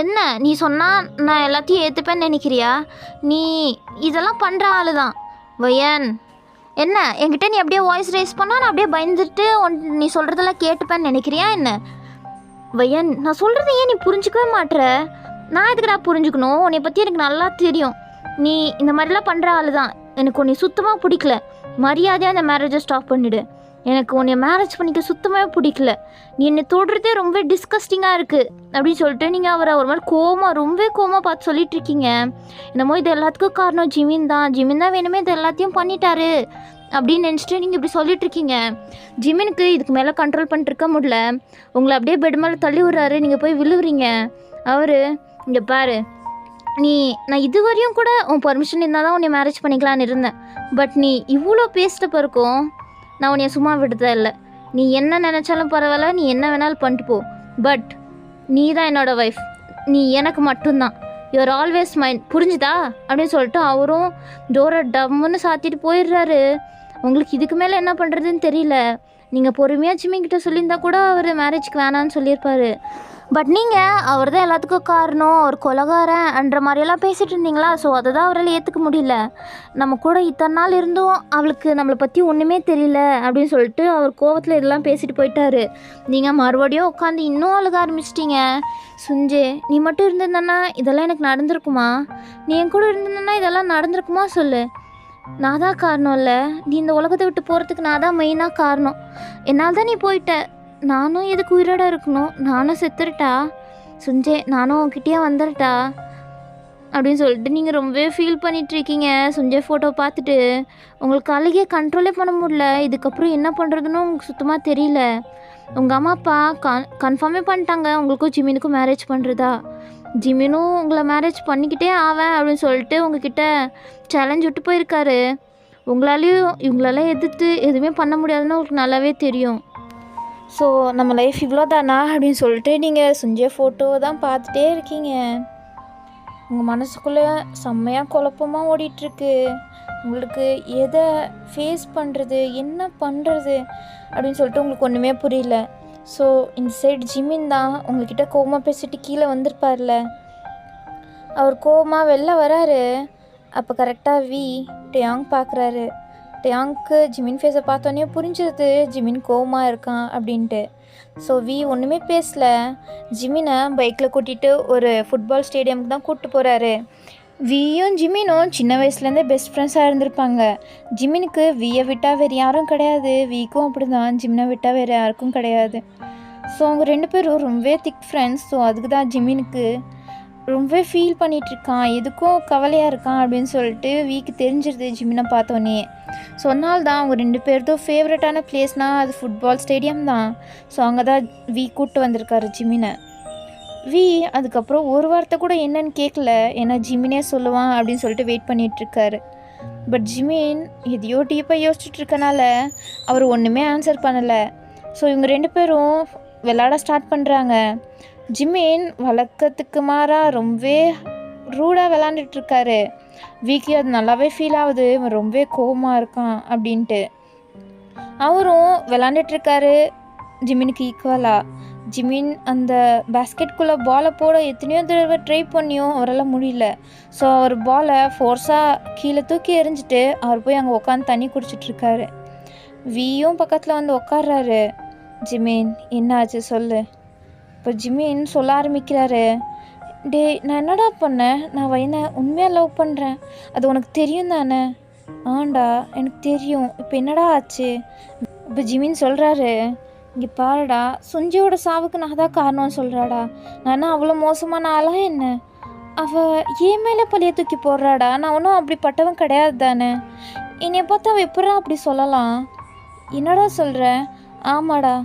என்ன நீ சொன்னால் நான் எல்லாத்தையும் ஏற்றுப்பேன்னு நினைக்கிறியா? நீ இதெல்லாம் பண்ணுற ஆள் தான். வயன், என்ன என்கிட்ட நீ அப்படியே வாய்ஸ் ரைஸ் பண்ணால் நான் அப்படியே பயந்துட்டு நீ சொல்கிறதெல்லாம் கேட்டுப்பேன்னு நினைக்கிறியா என்ன? வயன், நான் சொல்கிறது ஏன் நீ புரிஞ்சிக்கவே மாட்டுற? நான் எதுக்குடா புரிஞ்சுக்கணும்? உன்னை பற்றி எனக்கு நல்லா தெரியும். நீ இந்த மாதிரிலாம் பண்ணுற ஆள் தான். எனக்கு உன்னை சுத்தமாக பிடிக்கல. மரியாதையாக அந்த மேரேஜை ஸ்டாப் பண்ணிவிடு. எனக்கு உன்னை மேரேஜ் பண்ணிக்க சுத்தமாக பிடிக்கல. நீ என்னை தொடுறதே ரொம்ப டிஸ்கஸ்டிங்காக இருக்குது அப்படின்னு சொல்லிட்டு நீங்கள் அவரை ஒரு மாதிரி ரொம்ப கோவமாக பார்த்து சொல்லிட்டு இருக்கீங்க. என்னமோ இது எல்லாத்துக்கும் காரணம் ஜிமின் தான் வேணுமே இது எல்லாத்தையும் பண்ணிட்டாரு அப்படின்னு நினச்சிட்டு நீங்கள் இப்படி சொல்லிட்டுருக்கீங்க. ஜிமினுக்கு இதுக்கு மேலே கண்ட்ரோல் பண்ணிட்டுருக்க முடியல. உங்களை அப்படியே பெட் மேலே தள்ளி விடுறாரு. நீங்கள் போய் விழுவுறீங்க. அவர், இங்கே பாரு, நான் இதுவரையும் கூட உன் பர்மிஷன் இருந்தால் தான் உன்னை மேரேஜ் பண்ணிக்கலான்னு இருந்தேன். பட் நீ இவ்வளோ பேசிட்ட பிறக்கும் நான் உன்னைய சும்மா விடுதா இல்லை. நீ என்ன நினச்சாலும் பரவாயில்ல, நீ என்ன வேணாலும் பண்ணிட்டு போ. பட் நீ தான் என்னோடய ஒய்ஃப். நீ எனக்கு மட்டும்தான். யூஆர் ஆல்வேஸ் மைண்ட், புரிஞ்சுதா அப்படின்னு சொல்லிட்டு அவரும் டோரை டம்முன்னு சாத்திட்டு போயிடுறாரு. உங்களுக்கு இதுக்கு மேலே என்ன பண்ணுறதுன்னு தெரியல. நீங்கள் பொறுமையாக ஜிம்மிங்கிட்ட சொல்லியிருந்தா கூட அவர் மேரேஜ்க்கு வேணான்னு சொல்லியிருப்பார். பட் நீங்கள் அவர் தான் எல்லாத்துக்கும் காரணம், ஒரு கொலகாரன்ற மாதிரியெல்லாம் பேசிகிட்டு இருந்தீங்களா? ஸோ அதை தான் அவரால் ஏற்றுக்க முடியல. நம்ம கூட இத்தனை நாள் இருந்தும் அவளுக்கு நம்மளை பற்றி ஒன்றுமே தெரியல அப்படின்னு சொல்லிட்டு அவர் கோவத்தில் இதெல்லாம் பேசிட்டு போயிட்டாரு. நீங்கள் மறுபடியும் உட்காந்து இன்னும் அழுக ஆரம்பிச்சிட்டிங்க. சுஞ்சய், நீ மட்டும் இருந்திருந்தன்னா இதெல்லாம் எனக்கு நடந்திருக்குமா? நீ என் கூட இருந்திருந்தன்னா இதெல்லாம் நடந்திருக்குமா சொல்லு. நான் தான் காரணம் இல்லை, நீ இந்த உலகத்தை விட்டு போகிறதுக்கு நான் தான் மெயினாக காரணம். என்னால் தான் நீ போயிட்ட. நானும் எதுக்கு உயிரோட இருக்கணும்? நானும் செத்துருட்டா? சுஞ்சய், நானும் உன்கிட்டயே வந்துடட்டா அப்படின்னு சொல்லிட்டு நீங்கள் ரொம்பவே ஃபீல் பண்ணிகிட்ருக்கீங்க. சுஞ்சய் ஃபோட்டோ பார்த்துட்டு உங்களுக்கு அழுகையை கண்ட்ரோலே பண்ண முடியல. இதுக்கப்புறம் என்ன பண்ணுறதுன்னு உங்களுக்கு சுத்தமாக தெரியல. உங்கள் அம்மா அப்பா கன்ஃபார்மே பண்ணிட்டாங்க உங்களுக்கும் ஜிமினுக்கும் மேரேஜ் பண்ணுறதா. ஜிமினும் உங்களை மேரேஜ் பண்ணிக்கிட்டே ஆவேன் அப்படின்னு சொல்லிட்டு உங்ககிட்ட சேலஞ்ச் விட்டு போயிருக்காரு. இவங்களாலையும் எதிர்த்து எதுவுமே பண்ண முடியாதுன்னு உங்களுக்கு நல்லாவே தெரியும். ஸோ நம்ம லைஃப் இவ்வளோ தானா அப்படின்னு சொல்லிட்டு நீங்கள் சுஞ்சய் ஃபோட்டோவை தான் பார்த்துட்டே இருக்கீங்க. உங்கள் மனசுக்குள்ளே செம்மையாக குழப்பமாக ஓடிட்டுருக்கு. உங்களுக்கு எதை ஃபேஸ் பண்ணுறது, என்ன பண்ணுறது அப்படின்னு சொல்லிட்டு உங்களுக்கு ஒன்றுமே புரியல. ஸோ இந்த சைடு ஜிமின் தான் உங்கள்கிட்ட கோவமாக பேசிட்டு கீழே வந்திருப்பார்ல, அவர் கோவமாக வெளில வராரு. அப்போ கரெக்டாக டேயாங் பார்க்குறாரு. டேயாங்க்கு ஜிமின் ஃபேஸை பார்த்தோன்னே புரிஞ்சிருது ஜிமின் கோவமாக இருக்கான் அப்படின்ட்டு. ஸோ ஒன்றுமே பேசலை. ஜிமினை பைக்கில் கூட்டிகிட்டு ஒரு ஃபுட்பால் ஸ்டேடியமுக்கு தான் கூப்பிட்டு போகிறாரு. வியும் ஜிமினும் சின்ன வயசுலேருந்தே பெஸ்ட் ஃப்ரெண்ட்ஸாக இருந்திருப்பாங்க. ஜிமினுக்கு வியை விட்டால் வேறு யாரும் கிடையாது, விக்கும் அப்படி தான், ஜிமினை விட்டால் வேறு யாருக்கும் கிடையாது. ஸோ அவங்க 2 பேரும் ரொம்பவே திக் ஃப்ரெண்ட்ஸ். ஸோ அதுக்கு தான் ஜிமினுக்கு ரொம்பவே ஃபீல் பண்ணிகிட்ருக்கான், எதுக்கும் கவலையாக இருக்கான் அப்படின்னு சொல்லிட்டு வீக்கு தெரிஞ்சிருது ஜிமினை பார்த்தோன்னே. ஸோ அதனால தான் அவங்க 2 பேர்த்தும் ஃபேவரட்டான பிளேஸ்னால் அது ஃபுட்பால் ஸ்டேடியம் தான். ஸோ அங்கே தான் வீ கூப்பிட்டு வந்திருக்காரு ஜிமினை. வீ அதுக்கப்புறம் ஒரு வார்த்தை கூட என்னன்னு கேட்கல, ஏன்னா ஜிமினே சொல்லுவான் அப்படின்னு சொல்லிட்டு வெயிட் பண்ணிகிட்ருக்காரு. பட் ஜிமின் எதையோ டீப்பாக யோசிச்சுட்டு இருக்கனால அவர் ஒன்றுமே ஆன்சர் பண்ணலை. ஸோ இவங்க 2 பேரும் விளாட ஸ்டார்ட் பண்ணுறாங்க. ஜிமின் வழக்கத்துக்கு மாறாக ரொம்பவே ரூடாக விளாண்டுட்ருக்காரு. வீக்கு அது நல்லாவே ஃபீல் ஆகுது, இவன் ரொம்பவே கோவமாக இருக்கான் அப்படின்ட்டு. அவரும் விளாண்டுட்ருக்காரு ஜிமினுக்கு ஈக்குவலாக. ஜிமின் அந்த பேஸ்கெட்குள்ளே பாலை போட எத்தனையோ தடவை ட்ரை பண்ணியும் அவரால் முடியல. ஸோ அவர் பாலை ஃபோர்ஸாக கீழே தூக்கி எறிஞ்சிட்டு அவர் போய் அங்கே உட்காந்து தண்ணி குடிச்சிட்ருக்காரு. வீயும் பக்கத்தில் வந்து உட்கார்றாரு. ஜிமின் என்ன ஆச்சு சொல்லு. இப்போ ஜிமின் சொல்ல ஆரம்பிக்கிறாரு, டே நான் என்னடா பண்ணேன், நான் வயனை உண்மையாக லவ் பண்ணுறேன், அது உனக்கு தெரியும் தானே. ஆண்டா எனக்கு தெரியும், இப்போ என்னடா ஆச்சு. இப்போ ஜிமின் சொல்கிறாரு, இங்கே பாருடா, சுஞ்சியோட சாவுக்கு நான் தான் காரணம்னு சொல்கிறாடா. நான் அவ்வளோ மோசமான ஆளாக என்ன, அவள் ஏன் மேலே பழைய தூக்கி போடுறாடா, நான் ஒன்றும் அப்படிப்பட்டவன் கிடையாது தானே. என்னை பார்த்தா அவள் எப்படா அப்படி சொல்லலாம். என்னடா சொல்கிற. ஆமாடா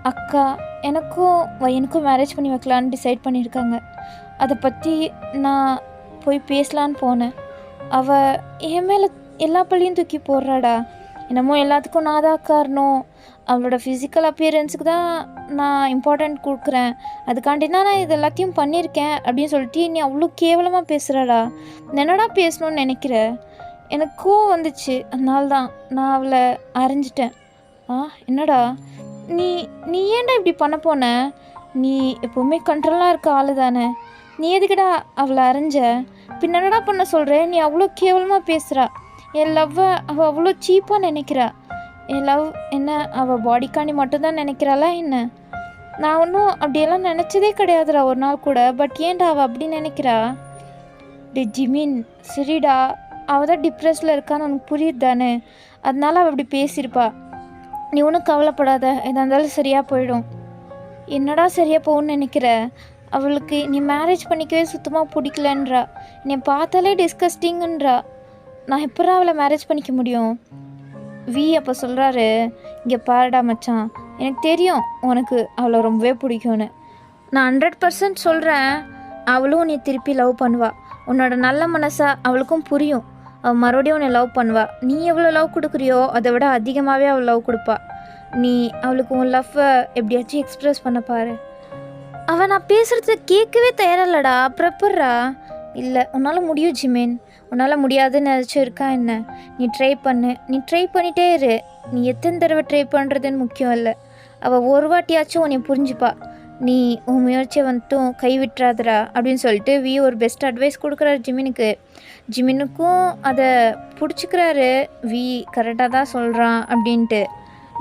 அக்கா, எனக்கும் வயனுக்கும் மேரேஜ் பண்ணி வைக்கலான்னு டிசைட் பண்ணியிருக்காங்க. அதை பற்றி நான் போய் பேசலான்னு போனேன். அவள் என் மேலே எல்லா பள்ளியும் தூக்கி போடுறாடா. என்னமோ எல்லாத்துக்கும் நான் தான் காரணம், அவளோட ஃபிசிக்கல் அப்பியரன்ஸுக்கு தான் நான் இம்பார்ட்டண்ட் கொடுக்குறேன், அதுக்காண்டி தான் நான் இது எல்லாத்தையும் பண்ணியிருக்கேன் அப்படின்னு சொல்லிட்டு நீ அவ்வளோ கேவலமாக பேசுகிறாடா. என்னடா பேசணும்னு நினைக்கிற. எனக்கும் வந்துச்சு, அதனால தான் நான் அவளை அரைஞ்சிட்டேன். என்னடா நீ ஏன்டா இப்படி பண்ண போன. நீ எப்போவுமே கண்ட்ரோலாக இருக்க ஆள் தானே, நீ எதுக்குடா அவளை அரைஞ்ச. பின்ன என்னடா பண்ண சொல்கிற. நீ அவ்வளோ கேவலமாக பேசுகிறா. என் லவ்வை அவள் அவ்வளோ சீப்பாக நினைக்கிறா. என் லவ் என்ன அவள் பாடிக்காண்டி மட்டும்தான் நினைக்கிறாளா என்ன. நான் ஒன்றும் அப்படியெல்லாம் நினச்சதே கிடையாதுடா ஒரு நாள் கூட. பட் ஏன்டா அவள் அப்படி நினைக்கிறா. டே ஜிமின் சரிடா, அவள் தான் டிப்ரெஸில் இருக்கான்னு உனக்கு புரியுது தானே, அதனால அவள் அப்படி பேசியிருப்பா. நீ ஒன்றும் கவலைப்படாத, எதாக இருந்தாலும் சரியாக போயிடும். என்னடா சரியாக போகும்னு நினைக்கிற. அவளுக்கு நீ மேரேஜ் பண்ணிக்கவே சுத்தமாக பிடிக்கலன்றா, என்னை பார்த்தாலே டிஸ்கஸ்டிங்குன்றா. நான் எப்படா அவளை மேரேஜ் பண்ணிக்க முடியும். வீ அப்போ சொல்கிறாரு, இங்கே பாருடா மச்சான், எனக்கு தெரியும் உனக்கு அவளை ரொம்பவே பிடிக்கும்னு. நான் 100% சொல்கிறேன், அவளும் நீ திருப்பி லவ் பண்ணுவா. உன்னோட நல்ல மனசா அவளுக்கும் புரியும். அவள் மறுபடியும் உன்னை லவ் பண்ணுவா. நீ எவ்வளோ லவ் கொடுக்குறியோ அதை விட அதிகமாகவே அவள் லவ் கொடுப்பா. நீ அவளுக்கு உன் லவ்வை எப்படியாச்சும் எக்ஸ்ப்ரெஸ் பண்ண பாரு. அவள் நான் பேசுகிறது கேட்கவே தயாரில்லடா, ப்ரெப்பர்ரா. இல்லை உன்னால் முடியும் ஜிமின், உன்னால் முடியாதுன்னு ஏதாச்சும் இருக்கா என்ன. நீ ட்ரை பண்ணு, நீ ட்ரை பண்ணிகிட்டே இரு. நீ எத்தனை தடவை ட்ரை பண்ணுறதுன்னு முக்கியம் இல்லை, அவள் ஒரு வாட்டியாச்சும் உன்னை புரிஞ்சுப்பா. நீ உன் முயற்சியை வந்துட்டும் கைவிட்டுறாதரா அப்படின்னு சொல்லிட்டு வீ ஒரு பெஸ்ட் அட்வைஸ் கொடுக்குறாரு ஜிமினுக்கு. ஜிமினுக்கும் அதை பிடிச்சிக்கிறாரு. வீ கரெக்டாக தான் சொல்கிறான் அப்படின்ட்டு.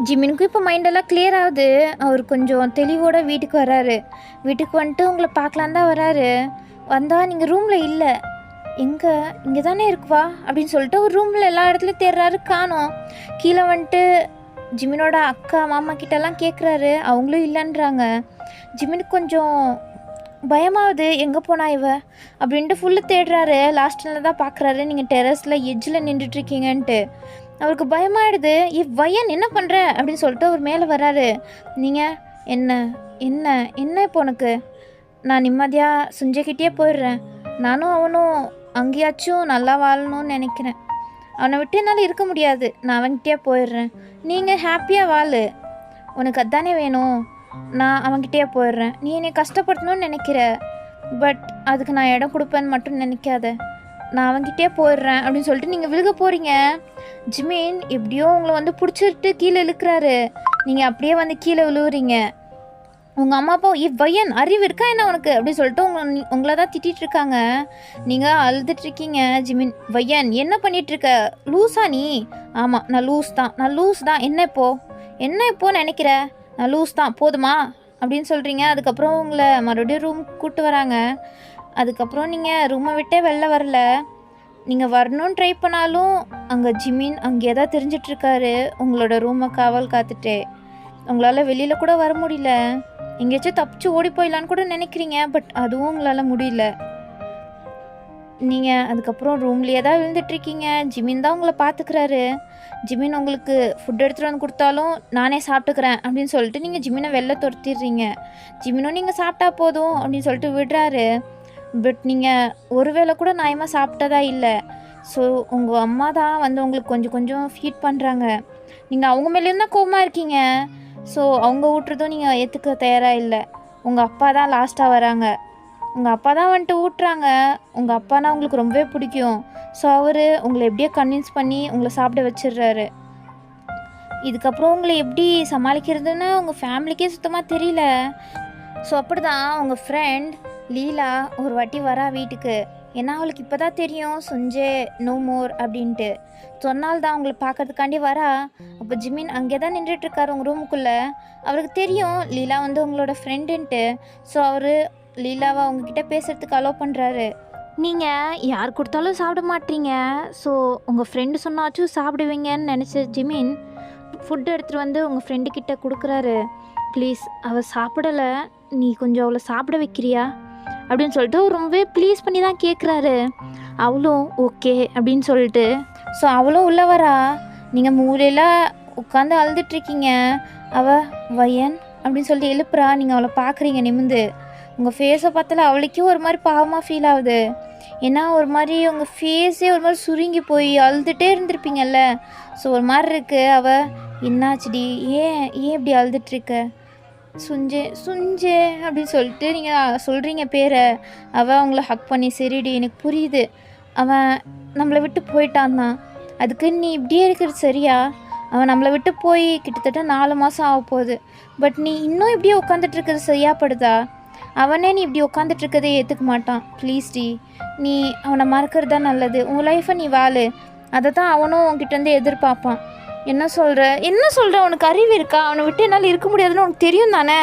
ஜிமினுக்கும் இப்போ மைண்டெல்லாம் கிளியர் ஆகுது. அவர் கொஞ்சம் தெளிவோட வீட்டுக்கு வராரு. வீட்டுக்கு வந்துட்டு உங்களை பார்க்கலாம் தான் வராரு. வந்தால் நீங்கள் ரூமில் இல்லை. இங்கே தானே இருக்குவா அப்படின்னு சொல்லிட்டு ஒரு ரூமில் எல்லா இடத்துலையும் தேடுறாரு, காணோம். கீழே வந்துட்டு ஜிமினோட அக்கா மாமா கிட்டலாம் கேட்குறாரு, அவங்களும் இல்லைன்றாங்க. ஜிமினுக்கு கொஞ்சம் பயமாகுது, எங்கே போனா இவ அப்படின்ட்டு ஃபுல்லு தேடுறாரு. லாஸ்ட்டில் தான் பார்க்குறாரு நீங்கள் டெரஸில் எட்ஜில் நின்றுட்டுருக்கீங்கன்ட்டு. அவருக்கு பயமாயிடுது. வயன் என்ன பண்ணுற அப்படின்னு சொல்லிட்டு அவர் மேலே வராரு. நீங்கள் என்ன என்ன என்ன இப்போ உனக்கு. நான் நிம்மதியாக சுஞ்சக்கிட்டே போயிடுறேன். நானும் அவனும் அங்கேயாச்சும் நல்லா வாழணும்னு நினைக்கிறேன். அவனை விட்டு என்னால் இருக்க முடியாது. நான் அவன்கிட்டயே போயிடுறேன். நீங்கள் ஹாப்பியாக வாழு, உனக்கு அதானே வேணும். நான் அவன்கிட்டயே போயிடுறேன். நீ என்னை கஷ்டப்படுத்தணும்னு நினைக்கிற, பட் அதுக்கு நான் இடம் கொடுப்பேன்னு மட்டும் நினைக்காத. நான் அவன்கிட்டே போயிடுறேன் அப்படின்னு சொல்லிட்டு நீங்கள் விழுக போகிறீங்க. ஜிமின் எப்படியோ உங்களை வந்து பிடிச்சிட்டு கீழே இழுக்கிறாரு. நீங்கள் அப்படியே வந்து கீழே விழுவுறீங்க. உங்கள் அம்மா அப்பா வயன் அறிவு இருக்கா என்ன உனக்கு அப்படின்னு சொல்லிட்டு உங்களை தான் திட்டிகிட்ருக்காங்க. நீங்கள் அழுதுட்ருக்கீங்க. ஜிமின் வயன் என்ன பண்ணிகிட்ருக்க, லூஸா நீ. ஆமாம் நான் லூஸ் தான். என்ன இப்போது நினைக்கிற. நான் லூஸ் தான் போதுமா அப்படின்னு சொல்கிறீங்க. அதுக்கப்புறம் உங்களை மறுபடியும் ரூம் கூப்பிட்டு வராங்க. அதுக்கப்புறம் நீங்கள் ரூமை விட்டே வெளில வரல. நீங்கள் வரணும்னு ட்ரை பண்ணாலும் அங்கே ஜிமின் அங்கேயே தான் தெரிஞ்சிட்ருக்காரு, உங்களோட ரூமை காவல் காத்துட்டு. உங்களால் வெளியில் கூட வர முடியல. எங்கேயாச்சும் தப்பிச்சு ஓடி போயிடலான்னு கூட நினைக்கிறீங்க. பட் அதுவும் உங்களால் முடியல. நீங்கள் அதுக்கப்புறம் ரூம்லேயே தான் விழுந்துட்டுருக்கீங்க. ஜிமின் தான் உங்களை பார்த்துக்கிறாரு. ஜிமின் உங்களுக்கு ஃபுட் எடுத்துகிட்டு வந்து கொடுத்தாலும் நானே சாப்பிட்டுக்கிறேன் அப்படின்னு சொல்லிட்டு நீங்கள் ஜிமினை வெளில துரத்திடுறீங்க. ஜிமினும் நீங்கள் சாப்பிட்டா போதும் அப்படின்னு சொல்லிட்டு விடுறாரு. பட் நீங்கள் ஒரு வேளை கூட நியாயமாக சாப்பிட்டதா இல்லை. ஸோ உங்கள் அம்மா தான் வந்து உங்களுக்கு கொஞ்சம் கொஞ்சம் ஃபீட் பண்ணுறாங்க. நீங்கள் அவங்க மேலேயும் தான் கோவமாக இருக்கீங்க. ஸோ அவங்க ஊட்டுறதும் நீங்கள் ஏற்றுக்க தயாராக இல்லை. உங்கள் அப்பா தான் லாஸ்ட்டாக வராங்க. உங்கள் அப்பா தான் வந்துட்டு ஊட்டுறாங்க. உங்கள் அப்பானா உங்களுக்கு ரொம்பவே பிடிக்கும். ஸோ அவர் உங்களை எப்படியோ கன்வின்ஸ் பண்ணி உங்களை சாப்பிட வச்சிடுறாரு. இதுக்கப்புறம் உங்களை எப்படி சமாளிக்கிறதுன்னு உங்கள் ஃபேமிலிக்கே சுத்தமாக தெரியல. ஸோ அப்படி தான் உங்கள் ஃப்ரெண்ட் லீலா ஒரு வாட்டி வரா வீட்டுக்கு. ஏன்னா அவளுக்கு இப்போ தான் தெரியும் சுஞ்சே நோ மோர் அப்படின்ட்டு. சொன்னால் தான் உங்களை பார்க்கறதுக்காண்டி வரா. அப்போ ஜிமின் அங்கே தான் நின்றுட்டுருக்காரு உங்கள் ரூமுக்குள்ளே. அவருக்கு தெரியும் லீலா வந்து உங்களோட ஃப்ரெண்டுன்ட்டு. ஸோ அவர் லீலாவை அவங்கக்கிட்ட பேசுகிறதுக்கு அலோவ் பண்ணுறாரு. நீங்கள் யார் கொடுத்தாலும் சாப்பிட மாட்டீங்க. ஸோ உங்கள் ஃப்ரெண்டு சொன்னாச்சும் சாப்பிடுவீங்கன்னு நினச்ச ஜிமின் ஃபுட் எடுத்துகிட்டு வந்து உங்கள் ஃப்ரெண்டுக்கிட்ட கொடுக்குறாரு. ப்ளீஸ் அவள் சாப்பிடலை, நீ கொஞ்சம் அவளை சாப்பிட வைக்கிறியா அப்படின்னு சொல்லிட்டு ரொம்பவே ப்ளீஸ் பண்ணி தான் கேட்குறாரு. அவளும் ஓகே அப்படின்னு சொல்லிட்டு ஸோ அவளும் உள்ளே வரா. நீங்கள் மூலையில் உட்காந்து அழுதுட்ருக்கீங்க. அவள் வயன் அப்படின்னு சொல்லிட்டு எழுப்புறா. நீங்கள் அவளை பார்க்குறீங்க நிமிந்து. உங்கள் ஃபேஸை பார்த்தால அவளுக்கே ஒரு மாதிரி பாவமாக ஃபீல் ஆகுது. ஏன்னா ஒரு மாதிரி உங்கள் ஃபேஸே ஒரு மாதிரி சுருங்கி போய் அழுதுகிட்டே இருந்திருப்பீங்கல்ல. ஸோ ஒரு மாதிரி இருக்குது. அவள் என்னாச்சுடி, ஏன் இப்படி அழுதுட்ருக்க? சுஞ்சே சுஞ்சே அப்படின்னு சொல்லிட்டு நீங்கள் சொல்கிறீங்க பேரை. அவள் அவங்கள ஹக் பண்ணி சரிடி எனக்கு புரியுது, அவன் நம்மளை விட்டு போயிட்டான் தான், அதுக்கு நீ இப்படியே இருக்கிறது சரியா? அவன் நம்மளை விட்டு போய் கிட்டத்தட்ட 4 மாதம் ஆக போகுது. பட் நீ இன்னும் இப்படியே உட்காந்துட்டு இருக்கிறது சரியாப்படுதா? அவனே நீ இப்படி உட்காந்துட்ருக்கதே ஏற்றுக்க மாட்டான். ப்ளீஸ் டி, நீ அவனை மறக்கிறது தான் நல்லது. உன் லைஃப்பை நீ வாழு. அதை தான் அவனும் உன்கிட்டேருந்து எதிர்பார்ப்பான். என்ன சொல்கிற உனக்கு அறிவு இருக்கா? அவனை விட்டு என்னால் இருக்க முடியாதுன்னு உனக்கு தெரியும் தானே?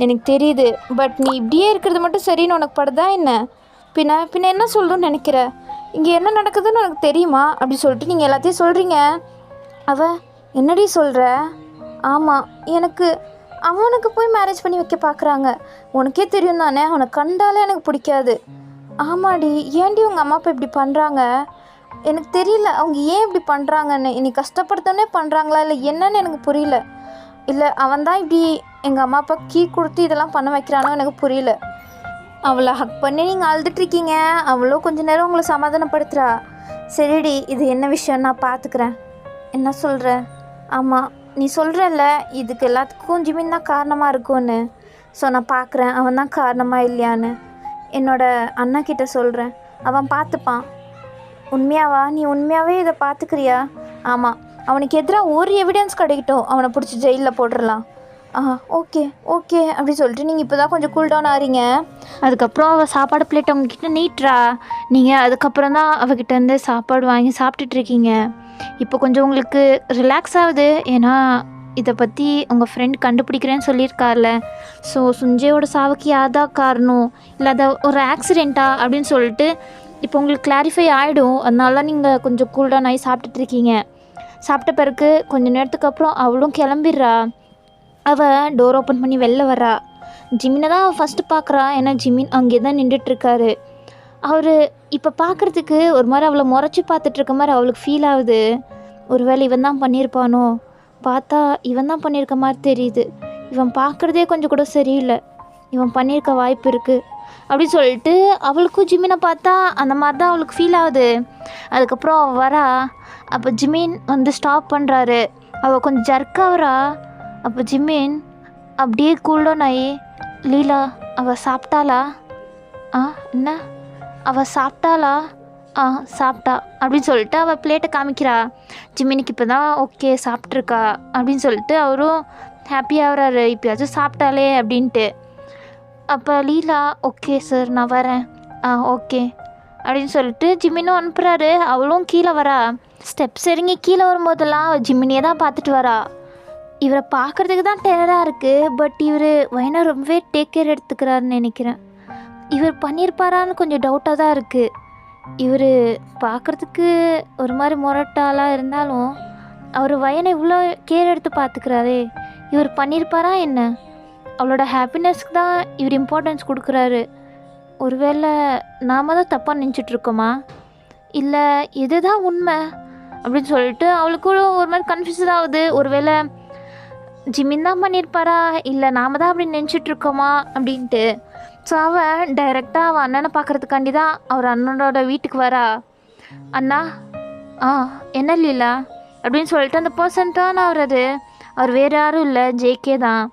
எனக்கு தெரியுது. பட் நீ இப்படியே இருக்கிறது மட்டும் சரின்னு உனக்கு படுதா என்ன? பின்ன என்ன சொல்லணும்னு நினைக்கிற? இங்கே என்ன நடக்குதுன்னு உனக்கு தெரியுமா அப்படி சொல்லிட்டு நீங்கள் எல்லாத்தையும் சொல்கிறீங்க. என்னடி சொல்கிற? ஆமாம், எனக்கு அவனுக்கு போய் மேரேஜ் பண்ணி வைக்க பார்க்குறாங்க. உனக்கே தெரியும் தானே, அவனை கண்டாலே எனக்கு பிடிக்காது. ஆமாடி, ஏன்டி உங்கள் அம்மா அப்பா இப்படி பண்ணுறாங்க? எனக்கு தெரியல அவங்க ஏன் இப்படி பண்ணுறாங்கன்னு. இன்னைக்கு கஷ்டப்படுத்தோன்னே பண்ணுறாங்களா இல்லை என்னன்னு எனக்கு புரியல. இல்லை அவன் தான் இப்படி எங்கள் அம்மா அப்பா கீ கொடுத்து இதெல்லாம் பண்ண வைக்கிறானோ எனக்கு புரியல. அவளை ஹக் பண்ணி நீங்கள் அழுதுட்ருக்கீங்க. அவளோ கொஞ்ச நேரம் உங்களை சமாதானப்படுத்துகிறா. சரிடி, இது என்ன விஷயம் நான் பார்த்துக்கிறேன். என்ன சொல்கிற? ஆமாம், நீ சொல்கிறல்ல இதுக்கு எல்லாத்துக்கும் ஜிமின் தான் காரணமாக இருக்கும்னு. ஸோ நான் பார்க்குறேன் அவன் தான் காரணமாக இல்லையான்னு. என்னோட அண்ணா கிட்ட சொல்கிறேன், அவன் பார்த்துப்பான். உண்மையாவா? நீ உண்மையாகவே இதை பார்த்துக்கிறியா? ஆமாம், அவனுக்கு எதிராக ஒரு எவிடன்ஸ் கிடைக்கட்டும், அவனை பிடிச்சி ஜெயிலில் போட்டுடலாம். ஓகே அப்படி சொல்லிட்டு நீங்கள் இப்போ தான் கொஞ்சம் கூல் டவுன் ஆகிறீங்க. அதுக்கப்புறம் அவள் சாப்பாடு பிளேட் அவங்கக்கிட்ட நீட்டுறா. நீங்கள் அதுக்கப்புறம் தான் அவகிட்டேருந்து சாப்பாடு வாங்கி சாப்பிட்டுட்ருக்கீங்க. இப்போ கொஞ்சம் உங்களுக்கு ரிலாக்ஸ் ஆகுது. ஏன்னா இதை பற்றி உங்கள் ஃப்ரெண்ட் கண்டுபிடிக்கிறேன்னு சொல்லியிருக்கார்ல. ஸோ சுஞ்சையோட சாவுக்கு யார்தான் காரணம், இல்லை அதை ஒரு ஆக்சிடெண்ட்டா அப்படின்னு சொல்லிட்டு இப்போ உங்களுக்கு கிளாரிஃபை ஆகிடும். அதனால தான் நீங்கள் கொஞ்சம் கூல்டவுன் ஆகி சாப்பிட்டுட்ருக்கீங்க. சாப்பிட்ட பிறகு கொஞ்சம் நேரத்துக்கு அப்புறம் அவளும் கிளம்பிடுறா. அவள் டோர் ஓப்பன் பண்ணி வெளில வரா. ஜிமினை தான் அவள் ஃபஸ்ட்டு பார்க்குறா. ஏன்னா ஜிமின் அங்கே தான் நின்றுட்டுருக்காரு. அவர் இப்போ பார்க்குறதுக்கு ஒரு மாதிரி அவளை முறைச்சி பார்த்துட்ருக்க மாதிரி அவளுக்கு ஃபீல் ஆகுது. ஒருவேளை இவன் தான் பண்ணியிருப்பானோ? பார்த்தா இவன் தான் பண்ணியிருக்க மாதிரி தெரியுது. இவன் பார்க்குறதே கொஞ்சம் கூட சரியில்லை, இவன் பண்ணியிருக்க வாய்ப்பு இருக்குது அப்படின்னு சொல்லிட்டு அவளுக்கும் ஜிமினை பார்த்தா அந்த மாதிரி தான் அவளுக்கு ஃபீல் ஆகுது. அதுக்கப்புறம் அவள் வரா. அப்போ ஜிமின் வந்து ஸ்டாப் பண்ணுறாரு. அவள் கொஞ்சம் ஜர்க்காகிறா. அப்போ ஜிமின் அப்படியே கூல்டவுன் ஆகி, லீலா அவள் சாப்பிட்டாளா? என்ன அவள் சாப்பிட்டாளா? சாப்பிட்டா அப்படின்னு சொல்லிட்டு அவள் பிளேட்டை காமிக்கிறா. ஜிமினுக்கு இப்போ தான் ஓகே சாப்பிட்ருக்கா அப்படின்னு சொல்லிட்டு அவரும் ஹாப்பியாகிறாரு, இப்போயாச்சும் சாப்பிட்டாலே அப்படின்ட்டு. அப்போ லீலா ஓகே சார் நான் வரேன், ஓகே அப்படின்னு சொல்லிட்டு ஜிமினும் அனுப்புகிறாரு. அவளும் கீழே வரா. ஸ்டெப்ஸ் இறங்கி கீழே வரும்போதெல்லாம் ஜிமினியை தான் பார்த்துட்டு வரா. இவரை பார்க்குறதுக்கு தான் டெரராக இருக்குது. பட் இவர் வயனை ரொம்பவே டேக் கேர் எடுத்துக்கிறாருன்னு நினைக்கிறேன். இவர் பண்ணியிருப்பாரான்னு கொஞ்சம் டவுட்டாக தான் இருக்குது. இவர் பார்க்குறதுக்கு ஒரு மாதிரி முரட்டாலாக இருந்தாலும் அவர் வயனை இவ்வளோ கேர் எடுத்து பார்த்துக்கிறாரே, இவர் பண்ணியிருப்பாரா என்ன? அவளோட ஹாப்பினஸ்க்கு தான் இவர் இம்பார்ட்டன்ஸ் கொடுக்குறாரு. ஒருவேளை நாம தான் தப்பாக நினச்சிட்ருக்கோமா, இல்லை இதுதான் உண்மை அப்படின்னு சொல்லிட்டு அவளுக்கும் ஒரு மாதிரி கன்ஃபியூஸ் ஆகுது. ஒருவேளை ஜிமின் தான் பண்ணியிருப்பாரா, இல்லை நாம தான் அப்படி நினச்சிட்ருக்கோமா அப்படின்ட்டு. ஸோ அவள் டைரெக்டாக அவள் அண்ணனை பார்க்குறதுக்காண்டி தான் அவர் அண்ணனோட வீட்டுக்கு வரா. அண்ணா என்ன லீலா அப்படின்னு சொல்லிட்டு அந்த பர்சன் டர்ன் ஆகுறது. அவர் வேறு யாரும் இல்லை, ஜேகே தான்.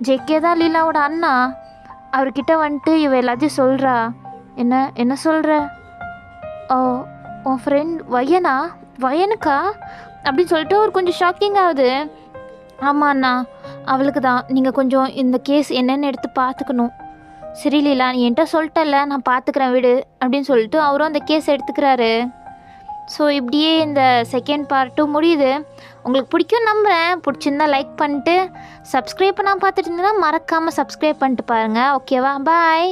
ஜேகே தான் லீலாவோட அண்ணா. அவர்கிட்ட வந்துட்டு இவ எல்லாத்தையும் சொல்கிறா. என்ன சொல்கிற? ஓ, உன் ஃப்ரெண்ட் வயனுக்கா அப்படின்னு சொல்லிட்டு அவர் கொஞ்சம் ஷாக்கிங் ஆகுது. ஆமாம் அண்ணா, அவளுக்கு தான். நீங்கள் கொஞ்சம் இந்த கேஸ் என்னென்னு எடுத்து பார்த்துக்கணும். சரி லீலா, நீ என்கிட்ட சொல்லிட்டல, நான் பார்த்துக்கிறேன் விடு அப்படின்னு சொல்லிட்டு அவரும் அந்த கேஸ் எடுத்துக்கிறாரு. ஸோ இப்படியே இந்த செகண்ட் பார்ட்டும் முடியுது. உங்களுக்கு பிடிக்கும் நம்புகிறேன். பிடிச்சிருந்தா லைக் பண்ணிட்டு சப்ஸ்கிரைப் பண்ணாமல் பார்த்துட்டு இருந்தீங்கன்னா மறக்காமல் சப்ஸ்கிரைப் பண்ணிட்டு பாருங்கள். ஓகேவா? பாய்.